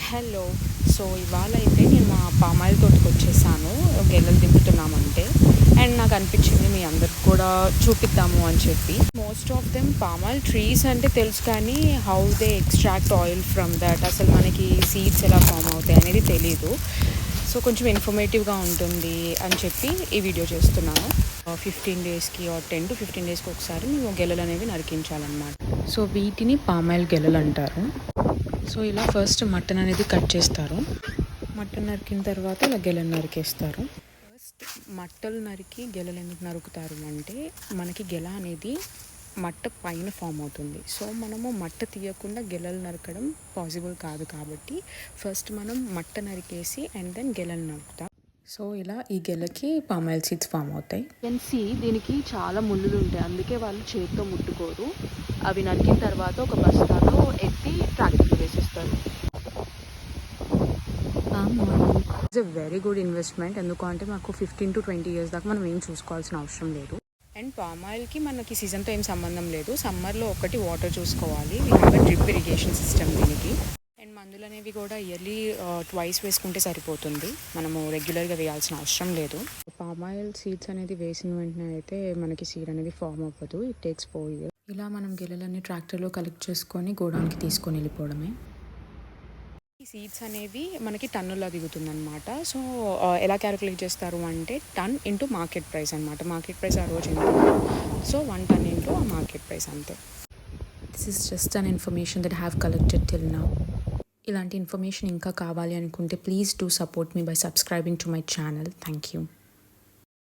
Hello. So ఇవాళ అయితే నేను మా పామాయిల్ తోటకి వచ్చేసాను. గెలలు దింపుతున్నామంటే అండ్ నాకు అనిపించింది మీ అందరికి కూడా చూపిద్దాము అని చెప్పి. Most of them palm oil trees అంటే తెలుసు, కానీ how they extract oil from that, అసలు మనకి సీడ్స్ ఎలా ఫామ్ అవుతాయి అనేది తెలీదు. సో కొంచెం ఇన్ఫర్మేటివ్గా ఉంటుంది అని చెప్పి ఈ వీడియో చేస్తున్నాను. 15 డేస్కి 10 to 15 డేస్కి ఒకసారి మేము గెలలు అనేవి నరికించాలన్నమాట. సో వీటిని పామాయిల్ గెలలు అంటారు. సో ఇలా ఫస్ట్ మటన్ అనేది కట్ చేస్తారు. మటన్ నరికిన తర్వాత ఇలా గెలను నరికేస్తారు. ఫస్ట్ మట్టలు నరికి గెలలు ఎందుకు నరుకుతారు అంటే, మనకి గెల అనేది మట్ట పైన ఫామ్ అవుతుంది. సో మనము మట్ట తీయకుండా గెలలు నరకడం పాసిబుల్ కాదు, కాబట్టి ఫస్ట్ మనం మట్ట నరికేసి అండ్ దెన్ గెలలు నరుకుతాం. సో ఇలా ఈ గెలకి పామాయిల్ సీడ్స్ ఫామ్ అవుతాయి. సి దీనికి చాలా ముళ్ళులు ఉంటాయి, అందుకే వాళ్ళు చేతితో ముట్టుకోరు. అవి నరికిన తర్వాత ఒక బస్తాలో ఎత్తి ట్రాక్టర్లో వేసేస్తారు. It's a very good investment. ఎందుకంటే మాకు 15 to 20 years దాకా మనం ఏం చూసుకోవాల్సిన అవసరం లేదు. అండ్ పామాయిల్కి మనకి సీజన్తో ఏం సంబంధం లేదు. సమ్మర్లో ఒకటి వాటర్ చూసుకోవాలి. We have a drip irrigation system దీనికి. అండ్ మందులు అనేవి కూడా ఇయర్లీ ట్వైస్ వేసుకుంటే సరిపోతుంది. మనము రెగ్యులర్గా వేయాల్సిన అవసరం లేదు. పామాయిల్ సీడ్స్ అనేది వేసిన వెంటనే అయితే మనకి సీడ్ అనేది ఫామ్ అవ్వదు. It takes 4 years. ఇలా మనం గెలలన్నీ ట్రాక్టర్లో కలెక్ట్ చేసుకొని గోడౌన్కి తీసుకొని వెళ్ళిపోవడమే. ఈ సీడ్స్ అనేవి మనకి టన్నుల్లో దిగుతుందన్నమాట. సో ఎలా క్యాలిక్యులేట్ చేస్తారు అంటే, టన్ ఇంటూ మార్కెట్ ప్రైస్ అనమాట. మార్కెట్ ప్రైస్ ఆ రోజు ఎంత, సో 1 ton ఇంటూ ఆ మార్కెట్ ప్రైస్ అంతే. This is just an information that have collected till now. ఇలాంటి ఇన్ఫర్మేషన్ ఇంకా కావాలి అనుకుంటే please do support me by subscribing to my channel. Thank you.